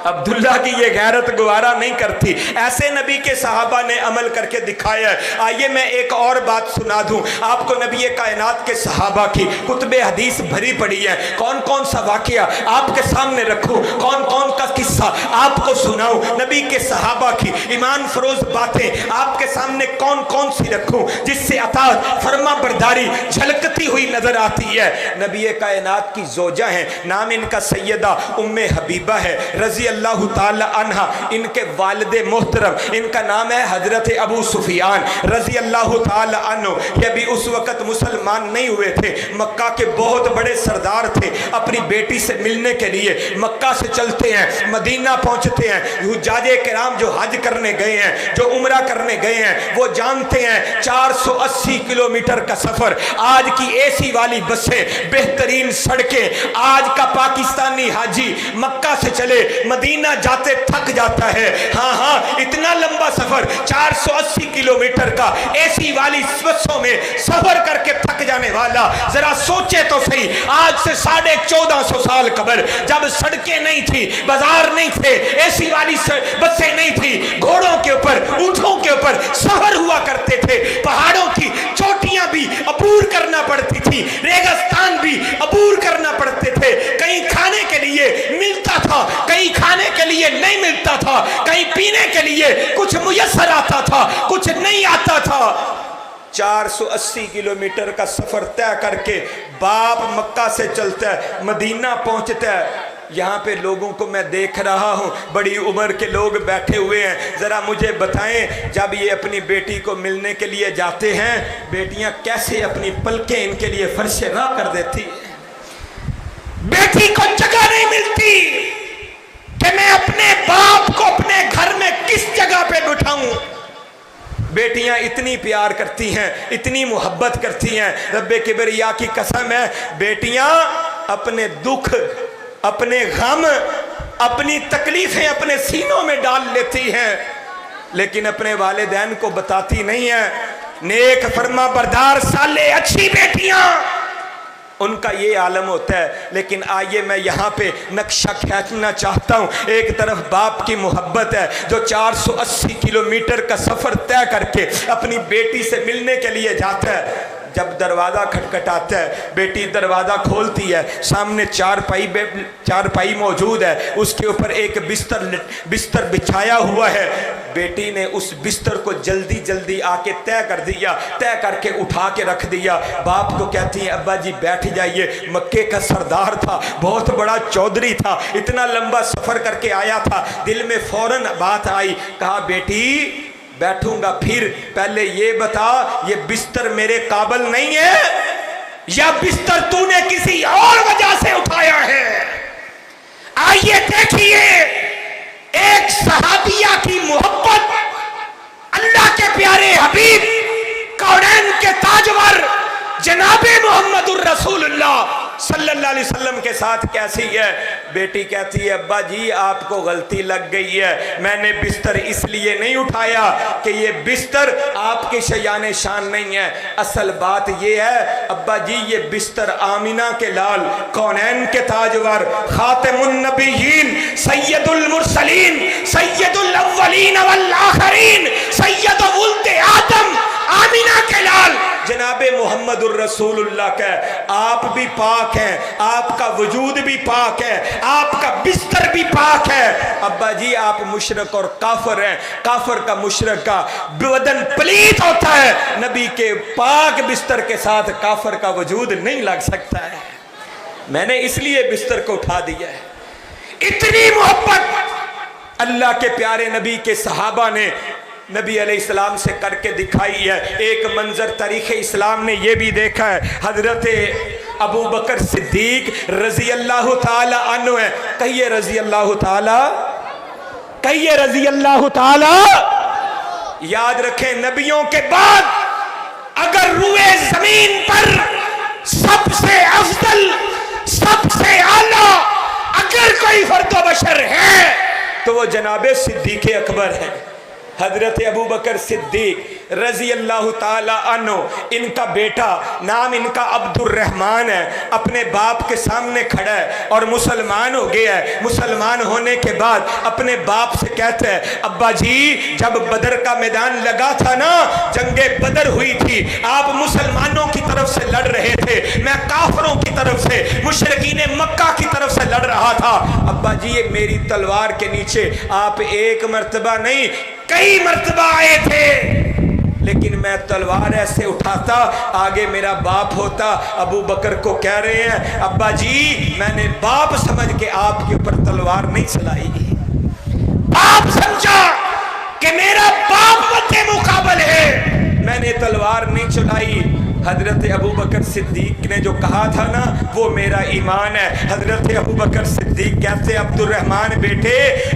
अब्दुल्ला की ये गैरत गवारा नहीं करती। ऐसे नबी के सहाबा ने अमल करके दिखाया है। आइए मैं एक और बात सुना दूं आपको, नबी कायनात के सहाबा की कुतुबे हदीस भरी पड़ी है। कौन कौन सा वाकया आपके सामने रखूं, कौन कौन का किस्सा आपको सुनाऊं, नबी के सहाबा की ईमान फरोज बातें आपके सामने कौन कौन सी रखूं जिससे अताअत फरमा बरदारी झलकती हुई नजर आती है। नबी कायनात की जोजा है, नाम इनका सैयदा उम्मे हबीबा है रजी अल्लाह ताला अन्हा, इनके वालिदे मोहतरम इनका नाम है हजरत अबू सुफियान रजी अल्लाह ताला अन्हु। ये भी उस वक़्त मुसलमान नहीं हुए थे, मक्का के बहुत बड़े सरदार थे। अपनी बेटी से मिलने के लिए मक्का से चलते हैं, मदीना पहुंचते हैं। हुज्जाजे किराम जो हज करने गए हैं, जो उम्रा करने गए हैं, वो जानते हैं 480 किलोमीटर का सफर, आज की एसी वाली बसें, बेहतरीन सड़कें, आज का पाकिस्तानी हाजी मक्का से चले मदीना जाते थक जाता है। हाँ हाँ, इतना लंबा सफर 480 किलोमीटर का एसी वाली बसों में सफर करके थक जाने वाला, जरा सोचे तो सही, आज से 1450 साल कबल जब सड़कें नहीं थी, बाजार नहीं थे, एसी वाली बसें नहीं थी, घोड़ों के ऊपर, ऊंटों के ऊपर सफर हुआ करते थे, पहाड़ों की चोटियां भी अबूर करना पड़ती थी, रेगिस्तान भी अबूर करना पड़ते थे। कहीं खाने के लिए मिलता था, कहीं खाने के लिए नहीं मिलता था, कहीं पीने के लिए कुछ मुयस्सर आता था, कुछ नहीं आता था। 480 किलोमीटर का सफर तय करके बाप मक्का से चलता है, मदीना पहुंचता है। यहाँ पे लोगों को मैं देख रहा हूँ, बड़ी उम्र के लोग बैठे हुए हैं। ज़रा मुझे बताएं, जब ये अपनी बेटी को मिलने के लिए जाते हैं, बेटियाँ कैसे अपनी पलकें इनके लिए फर्शे राह कर देती। बेटी को जगह नहीं मिलती कि मैं अपने बाप को अपने घर में किस जगह पे बिठाऊं। बेटियां इतनी प्यार करती हैं, इतनी मोहब्बत करती हैं, रब्बे किबरिया की कसम है, बेटियां अपने दुख, अपने गम, अपनी तकलीफें अपने सीनों में डाल लेती हैं, लेकिन अपने वालिदैन को बताती नहीं है। नेक फरमा बरदार साले अच्छी बेटियां, उनका ये आलम होता है। लेकिन आइए मैं यहाँ पे नक्शा खींचना चाहता हूँ। एक तरफ बाप की मोहब्बत है जो 480 किलोमीटर का सफ़र तय करके अपनी बेटी से मिलने के लिए जाता है। जब दरवाज़ा खटखटाता है, बेटी दरवाज़ा खोलती है, सामने चारपाई मौजूद है, उसके ऊपर एक बिस्तर बिछाया हुआ है। बेटी ने उस बिस्तर को जल्दी जल्दी आके तय कर दिया, तय करके उठा के रख दिया। बाप को कहती है अब्बा जी बैठ जाइए। मक्के का सरदार था, बहुत बड़ा चौधरी था, इतना लंबा सफ़र करके आया था, दिल में फ़ौरन बात आई, कहा बेटी बैठूंगा, फिर पहले ये बता ये बिस्तर मेरे काबिल नहीं है या बिस्तर तूने किसी और वजह से उठाया है। आइए देखिए एक सहाबिया की मोहब्बत जनाब मोहम्मद रसूलुल्लाह सल्लल्लाहु अलैहि वसल्लम के साथ कैसी है। बेटी कहती है अब्बा जी आपको गलती लग गई है, मैंने बिस्तर इसलिए नहीं उठाया कि ये बिस्तर आपके शयान शान नहीं है, असल बात ये है अब्बा जी ये बिस्तर आमिना के लाल, कौनैन के ताजवर, खातिमुन नबिय्यीन, सैयदुल मुरसलीन, सैयदुल अव्वलीन वल आखिरीन, सैयद वुल्द आदम, आमिना के लाल जनाबे मोहम्मदुर रसूलुल्लाह का आप भी पाक हैं, आपका वजूद भी पाक है, आपका बिस्तर भी पाक है। अब्बा जी आप मुशरक और काफर हैं, काफर का मुशरक का बदन पलीत होता है, नबी के पाक बिस्तर के साथ काफर का वजूद नहीं लग सकता है, मैंने इसलिए बिस्तर को उठा दिया है। इतनी मोहब्बत अल्लाह के प्यारे नबी के सहाबा ने नबी अलैहिस्सलाम से करके दिखाई है। एक मंजर तारीख़ इस्लाम ने यह भी देखा है, हजरत अबू बकर सिद्दीक रजी अल्लाह ताला अन्हु है, कहिए रजी अल्लाह ताला, कहिए रजी अल्लाह ताला। याद रखें नबियों के बाद अगर रुए जमीन पर सबसे अफजल, सबसे आला अगर कोई फर्दो बशर है तो वो जनाबे सिद्दीक अकबर है, हजरत अबू बकर सिद्दीक रजी अल्लाह ताला अन्हु। इनका बेटा नाम इनका अब्दुर रहमान है, अपने बाप के सामने खड़ा है और मुसलमान हो गया है। मुसलमान होने के बाद अपने बाप से कहता है अब्बा जी जब बदर का मैदान लगा था ना, जंगे बदर हुई थी, आप मुसलमानों की तरफ से लड़ रहे थे, मैं काफरों की तरफ से, मुशरिकीन मक्का की तरफ से लड़ रहा था, अब्बा जी ये मेरी तलवार के नीचे आप एक मर्तबा नहीं कई मर्तबा आए थे, लेकिन मैं तलवार ऐसे उठाता आगे मेरा बाप होता। अबू बकर को कह रहे हैं अब्बा जी मैंने बाप समझ के आपके ऊपर तलवार नहीं चलाई, बाप समझा कि मेरा बाप मद्दे मुकाबल है, मैंने तलवार नहीं चलाई। हजरत अबू बकर सिद्दीक ने जो कहा था ना वो मेरा ईमान है। हजरत अबू बकर सिद्दीक कहते अब्दुर रहमान बेटे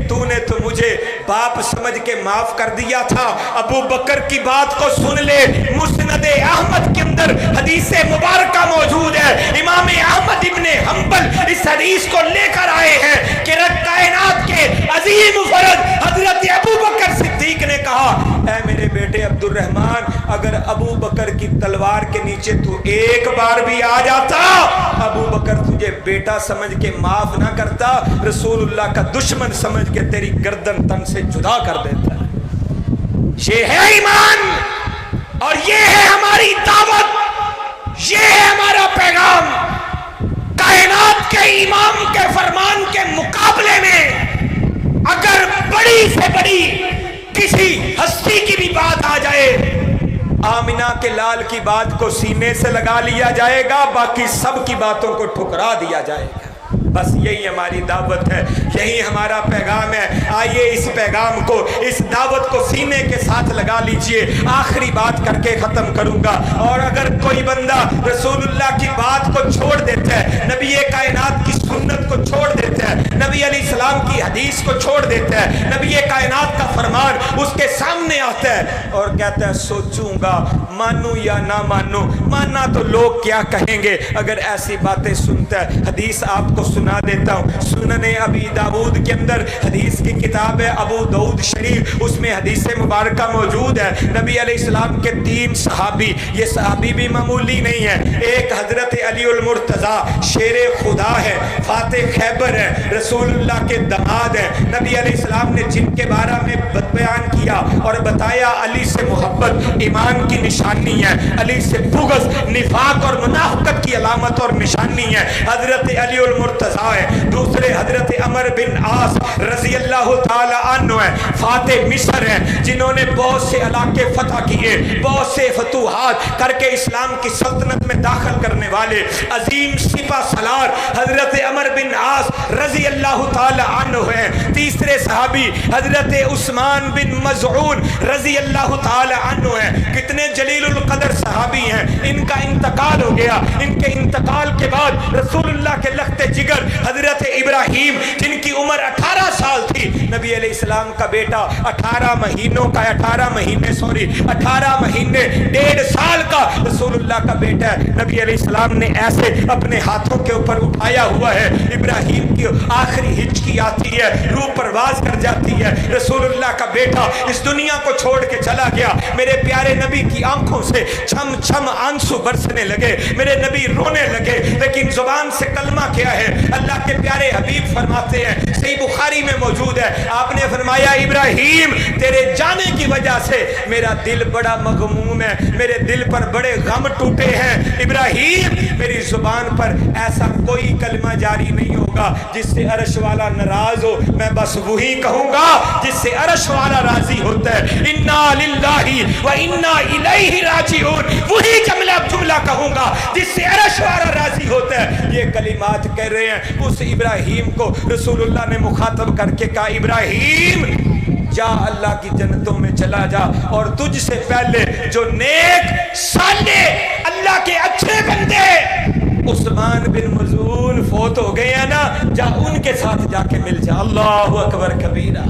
तूने तो मुझे बाप समझ के माफ कर दिया था, अबू बकर की बात को सुन ले, मुस्नद अहमद के अंदर हदीस मुबारक मौजूद है, इमाम अहमद इब्ने हंबल इस हदीस को लेकर आए हैं कि कायनात के अजीम फर्द हजरत अबू बकर सिद्दीक ने कहा ऐ मेरे बेटे अब्दुर रहमान अगर अबू बकर की तलवार के नीचे तू एक बार भी आ जाता, अबू बकर तुझे बेटा समझ के माफ ना करता, रसूलुल्लाह का दुश्मन समझ के तेरी गर्दन तन से जुदा कर देता। ये है ईमान और ये है हमारी दावत, ये है हमारा पैगाम। कायनात के इमाम के फरमान के मुकाबले में अगर बड़ी से बड़ी किसी हस्ती की भी बात आ जाए, आमिना के लाल की बात को सीने से लगा लिया जाएगा, बाकी सब की बातों को ठुकरा दिया जाएगा। बस यही हमारी दावत है, यही हमारा पैगाम है। आइए इस पैगाम को, इस दावत को सीने के साथ लगा लीजिए। आखिरी बात करके ख़त्म करूंगा, और अगर कोई बंदा रसूलुल्लाह की बात को छोड़ देता है, नबी कायनात की सुन्नत को छोड़ देता है, नबी अलैहिस्सलाम की हदीस को छोड़ देता है, नबी कायनात का फरमान उसके सामने आता है और कहता है सोचूंगा मानूं या ना मानूं, मानना तो लोग क्या कहेंगे अगर ऐसी बातें सुनता है। हदीस आपको सुना देता हूँ, सुनने अबी दाऊद के अंदर हदीस की किताब है अबू दाऊद शरीफ, उसमें हदीस मुबारक मौजूद है। नबी अलैहिस्सलाम के 3 सहाबी, ये सहाबी भी मामूली नहीं है। एक हजरत अली उल मुर्तज़ा शेरे खुदा है, फाते खैबर है, रसूलुल्लाह के दामाद है। नबी अलैहिस्सलाम ने जिनके बारे में बयान किया और बताया अली से मोहब्बत ईमान की निशानी है, अली से बुग़्ज़ निफाक और मुनाफिकत की अलामत और निशानी है। हजरत अली उल मुर्तज़ा है। दूसरे हजरत अमर बिन आस रजी अल्लाह ताला अन्हु है, फाते मिस्र हैं, जिन्होंने बहुत से इलाके फतह किए, बहुत से फतूहात करके इस्लाम की सल्तनत में दाखिल करने वाले अजीम सिपा सलार हजरत अमर बिन आस रजी अल्लाह ताला अन्हु हैं। तीसरे सहाबी हजरत उस्मान बिन मज़ऊन रजी अल्लाह ताला अन्हु हैं। कितने जलीलुल कदर सहाबी हैं, इनका इंतकाल हो गया। इनके इंतकाल के बाद रसूलुल्लाह के लख्ते जिगर हजरत इब्राहीम जिनकी उम्र 18 साल थी, नबी अलैहिस्सलाम का बेटा 18 महीने 18 महीने 1.5 साल का रसूलुल्लाह का बेटा है। नबी अलैहिस्सलाम ने ऐसे अपने हाथों के ऊपर उठाया हुआ है। इब्राहिम की आखिरी हिचकी आती है, रूह परवाज कर जाती है। रसूलुल्लाह का बेटा इस दुनिया को छोड़ के चला गया। मेरे प्यारे नबी की आंखों से छम छम आंसू बरसने लगे, मेरे नबी रोने लगे, लेकिन जुबान से कलमा क्या है? अल्लाह के प्यारे हबीब फरमाते हैं, सही बुखारी में मौजूद है, आपने फरमाया इब्राहिम तेरे जाने की वजह से मेरा दिल बड़ा मगमूम है, मेरे दिल पर बड़े गम टूटे हैं। इब्राहिम मेरी जुबान पर ऐसा कोई कलमा जारी नहीं होगा जिससे अर्श वाला नाराज हो, मैं बस वही कहूंगा जिससे अर्श वाला राजी होता है। इन्ना लिल्लाहि व इन्ना इलैहि राजिऊन, वही जुमला कहूंगा जिससे अर्श वाला राजी होता है। ये कलिमात कह रहे हैं उस इब्राहिम को रसूलुल्लाह ने मुखातब करके कहा, इब्राहिम जा अल्लाह की जन्नतों में चला जा, और तुझसे पहले जो नेक साले अल्लाह के अच्छे बंदे उस्मान बिन मज़ून फौत हो गए हैं ना, जा उनके साथ जाके मिल जा। अल्लाहु अकबर कबीरा।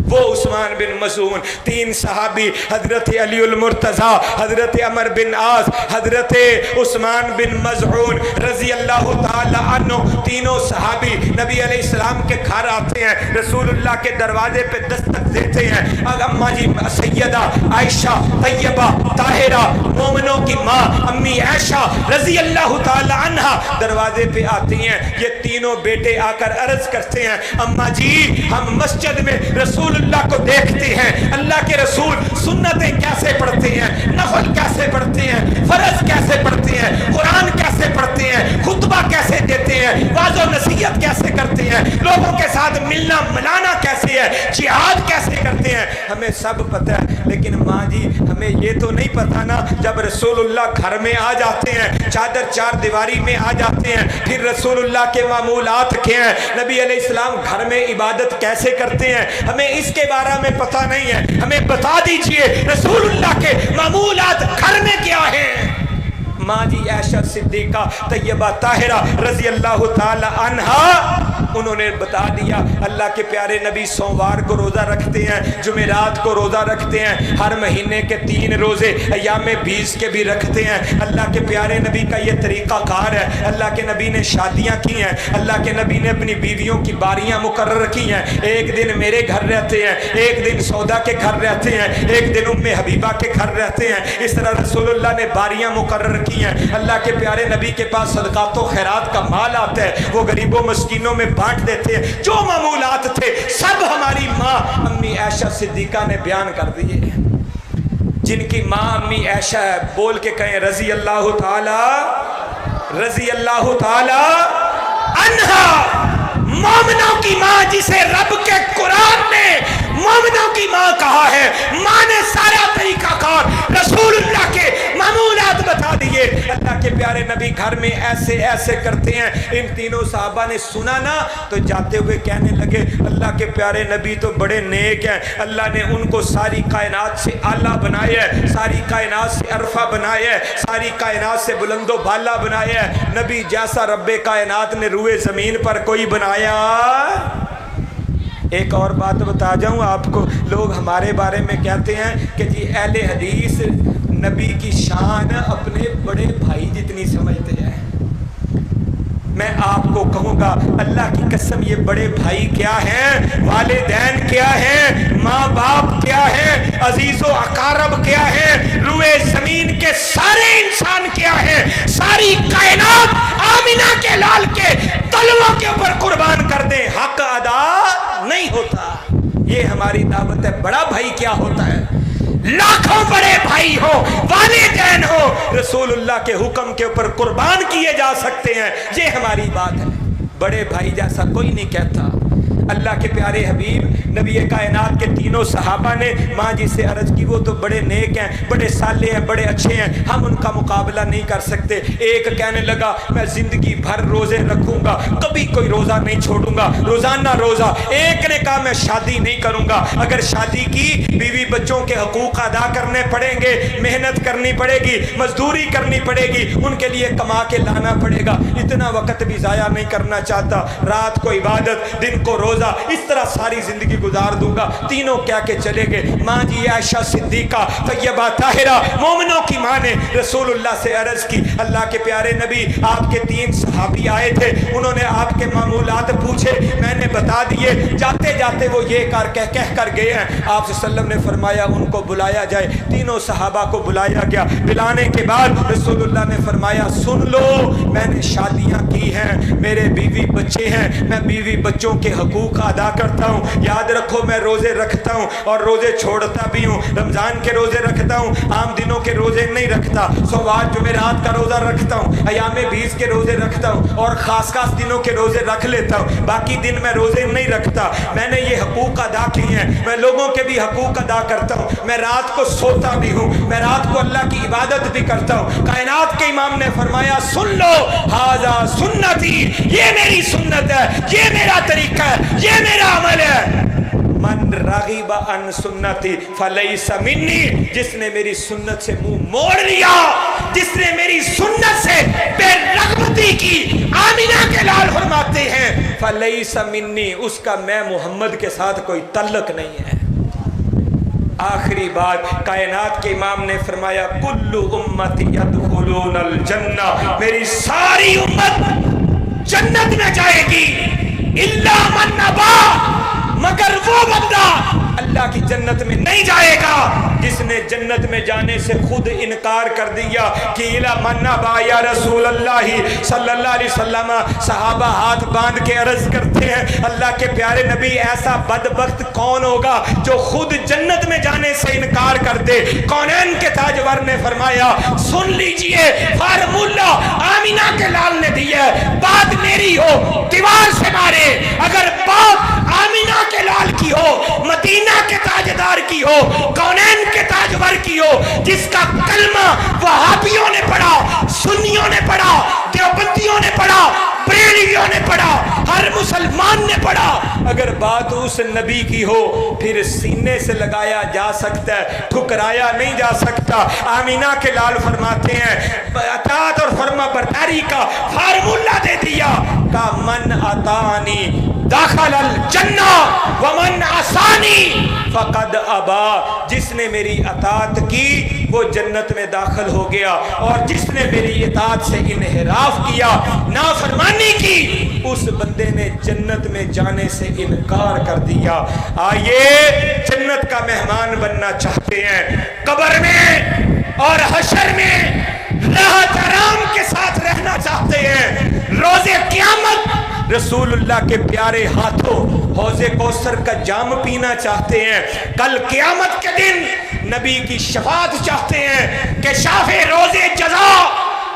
वो उस्मान बिन मज़ून, 3 सहाबी हजरत अली उल मुर्तज़ा, हजरत अमर बिन आस, हजरत उस्मान बिन मज़ऊन रजी अल्लाह ताला अन्हु, तीनों सहाबी नबी अलैहिस्सलाम के घर आते हैं, रसूलुल्लाह के दरवाजे पे दस्तक देते हैं। अम्मा जी सैयदा आयशा तैयबा ताहिरा मोमिनों की माँ अम्मी आयशा रजी अल्लाह ताला अन्हा दरवाजे पे आती हैं। ये तीनों बेटे आकर अर्ज करते हैं, अम्मा जी हम मस्जिद में रसूलुल्लाह को देखते हैं, अल्लाह के रसूल सुन्नतें कैसे पढ़ते हैं, नफल कैसे पढ़ते हैं, फर्ज कैसे पढ़ते हैं, कुरान कैसे पढ़ते हैं, खुतबा कैसे देते हैं, वाज़ो नसीहत कैसे करते हैं, लोगों के साथ मिलना मिलाना कैसे है, जिहाद कैसे करते हैं, हमें सब पता है। लेकिन माँ जी हमें ये तो नहीं पता ना, जब रसूलुल्लाह घर में आ जाते हैं, चादर चार दीवारी में आ जाते हैं, फिर रसूलुल्लाह के मामूलात क्या हैं, नबी अलैहिस्सलाम घर में इबादत कैसे करते हैं, हमें इसके बारे में पता नहीं है। हमें बता दीजिए रसूलुल्लाह के मामूलात घर में क्या हैं। माँ जी आयशा सिद्दीका तैयबा ताहिरा रजी अल्लाह ताला अन्हा, उन्होंने बता दिया अल्लाह के प्यारे नबी सोमवार को रोज़ा रखते हैं, जुमेरात को रोज़ा रखते हैं, हर महीने के 3 रोज़े अय्याम 20 के भी रखते हैं। अल्लाह के प्यारे नबी का ये तरीक़ा कार है। अल्लाह के नबी ने शादियाँ की हैं, अल्लाह के नबी ने अपनी बीवियों की बारियाँ मुकर्रर की हैं। एक दिन मेरे घर रहते हैं, एक दिन सौदा के घर रहते हैं, एक दिन उम्मे हबीबा के घर रहते हैं। इस तरह रसूलुल्लाह ने बारियाँ मुकर्रर की हैं। अल्लाह के प्यारे नबी के पास सदक़ात व खैरात का माल आता है, वो गरीबों मस्कीनों में बांट देते हैं। जो मामूलात थे सब हमारी माँ अम्मी आयशा सिद्दीका ने बयान कर दिए। जिनकी माँ अम्मी आयशा है, बोल के कहें रजी अल्लाह ताला अन्हा, मोमिनों की माँ जिसे रब के कुरान ने मोमिनों की माँ कहा है। माँ ने सारा तरीका कार रसूलुल्लाह के मामूलात बता दिए। अल्लाह के प्यारे नबी घर में ऐसे ऐसे करते हैं। इन तीनों साहबा ने सुना ना तो जाते हुए कहने लगे, अल्लाह के प्यारे नबी तो बड़े नेक हैं, अल्लाह ने उनको सारी कायनात से आला बनाया है, सारी कायनात से अरफा बनाया है, सारी कायनात से बुलंदो बाला बनाया है। नबी जैसा रब्बे कायनात ने रुए ज़मीन पर कोई बनाया। एक और बात बता जाऊं आपको, लोग हमारे बारे में कहते हैं कि जी अहले हदीस नबी की शान अपने बड़े भाई जितनी समझते हैं। मैं आपको कहूँगा अल्लाह की कसम, ये बड़े भाई क्या हैं, वालिदैन क्या हैं, माँ बाप क्या हैं, अजीज़ो अकारब क्या हैं, रुए ज़मीन के सारे इंसान क्या हैं, सारी कायनात आमिना के लाल के तलवों के ऊपर कुर्बान कर दें, हक अदा नहीं होता। ये हमारी दावत है। बड़ा भाई क्या होता है? लाखों बड़े भाई हो, वालिदैन हो, रसूलुल्लाह के हुक्म के ऊपर कुर्बान किए जा सकते हैं। ये हमारी बात है। बड़े भाई जैसा कोई नहीं कहता। अल्लाह के प्यारे हबीब नबी कायनात के तीनों सहाबा ने माँ जी से अर्ज की, वो तो बड़े नेक हैं, बड़े साले हैं, बड़े अच्छे हैं, हम उनका मुकाबला नहीं कर सकते। एक कहने लगा मैं ज़िंदगी भर रोज़े रखूँगा, कभी कोई रोज़ा नहीं छोड़ूंगा, रोज़ाना रोज़ा। एक ने कहा मैं शादी नहीं करूँगा, अगर शादी की बीवी बच्चों के हकूक़ अदा करने पड़ेंगे, मेहनत करनी पड़ेगी, मजदूरी करनी पड़ेगी, उनके लिए कमा के लाना पड़ेगा, इतना वक़्त भी ज़ाया नहीं करना चाहता। रात को इबादत, दिन को रोज़ा रोज़ा, इस तरह सारी ज़िंदगी गुजार दूंगा। तीनों क्या के चले गए। माँ जी आयशा सिद्दीक़ा तैयबा ताहिरा मोमिनों की माँ ने रसूलुल्लाह से अर्ज़ की, अल्लाह के प्यारे नबी, आपके 3 सहाबी आए थे, उन्होंने आपके मामूलात पूछे, मैंने बता दिए, जाते जाते वो ये कह कर गए हैं। आप सल्लल्लाहु अलैहि वसल्लम ने फरमाया उनको बुलाया जाए। तीनों सहाबा को बुलाया गया। बुलाने के बाद रसूलुल्लाह ने फरमाया, सुन लो, मैंने शादियाँ की हैं, मेरे बीवी बच्चे हैं, मैं बीवी बच्चों के हकूक़ अदा करता हूँ। याद रखो, मैं रोज़े रखता हूँ और रोज़े छोड़ता भी हूँ। रमज़ान के रोज़े रखता हूँ, आम दिनों के रोज़े नहीं रखता। सोमवार जुमेरात का रोज़ा रखता हूँ, अयामे 20 के रोज़े रखता हूँ और ख़ास दिनों के रोज़े रख लेता हूँ। बाकी दिन मैं रोज़े नहीं रखता। मैंने ये हकूक़ अदा किए हैं, मैं लोगों के भी हकूक़ अदा करता हूँ। मैं रात को सोता भी हूँ, मैं रात को अल्लाह की इबादत भी करता हूँ। कायनात के इमाम ने फरमाया, सुन लो, हाज़ा सुन्नती, ये मेरी सुन्नत है, ये मेरा तरीका है, ये मेरा अमल है। मन रागिबा अन सुन्नती फलैसा मिन्नी, जिसने मेरी सुन्नत से मुंह मोड़ लिया, जिसने मेरी सुन्नत से बेरगबती की, आमिना के लाल फरमाते हैं, फलैसा मिन्नी, उसका मैं मोहम्मद के साथ कोई तल्लक नहीं है। आखिरी बात, कायनात के इमाम ने फरमाया, कुल्लु उम्मती यदखुलूनल जन्नह, मेरी सारी उम्मत जन्नत में जाएगी, इल्ला मन अबा, मगर वो बंदा अल्लाह की जन्नत में नहीं जाएगा जिसने जन्नत में जाने से खुद इनकार कर दिया। कि इला मन्ना बा या रसूल अल्लाह सल्लल्लाहु अलैहि वसल्लम, सहाबा हाथ बांध के अर्ज करते हैं, अल्लाह के प्यारे नबी, ऐसा बदबख्त कौन होगा जो खुद जन्नत में जाने से इनकार कर दे। कौनैन के ताजवर ने फरमाया, सुन लीजिए, फार्मूला आमिना के लाल ने दिया, बात मेरी हो दीवार से मारे, अगर बात आमिना के लाल की हो, मदीना के ताजदार की हो, कौनैन के ताजवर की हो, जिसका कलमा वहाबियों ने पढ़ा, सुन्नियों ने पढ़ा, देवबंदियों ने पढ़ा, बरेलियों ने पढ़ा, हर मुसलमान ने पढ़ा, अगर बात उस नबी की हो, फिर सीने से लगाया जा सकता है, ठुकराया नहीं जा सकता। आमीना के लाल फरमाते हैं, अतात और फरमा बरदारी का फार्मूला दे दिया, का मन अतानी दाखिल अल जन्ना व मन आसानी फकद अबा, जिसने मेरी अतात की वो जन्नत में दाखिल हो गया, और जिसने मेरी इताअत से इन्हिराफ किया, नाफरमानी की, उस बंदे ने जन्नत में जाने से इनकार कर दिया। आइए, जन्नत का मेहमान बनना चाहते हैं, कब्र में और हशर में राहत आराम के साथ रहना चाहते हैं, रोज़े क़यामत रसूलुल्लाह के प्यारे हाथों हौज़े कौसर का जाम पीना चाहते हैं, कल क़यामत के दिन नबी की शफात चाहते हैं कि शाफ़े रोज़े जज़ा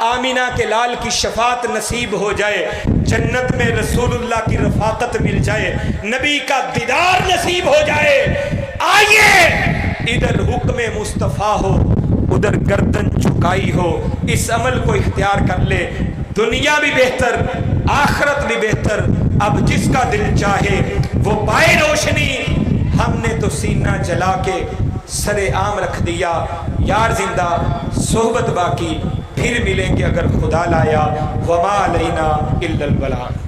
आमिना के लाल की शफात नसीब हो जाए, जन्नत में रसूलुल्लाह की रफ़ाकत मिल जाए, नबी का दीदार नसीब हो जाए। आइए, इधर हुक्म मुस्तफ़ा हो, उधर गर्दन झुकाई हो, इस अमल को इख्तियार कर ले, दुनिया भी बेहतर, आखिरत भी बेहतर। अब जिसका दिल चाहे वो पाए रोशनी, हमने तो सीना जला के सरे आम रख दिया। यार जिंदा, सोहबत बाकी, फिर मिलेंगे अगर खुदा लाया। वमा अलैना इल्लल बलाग।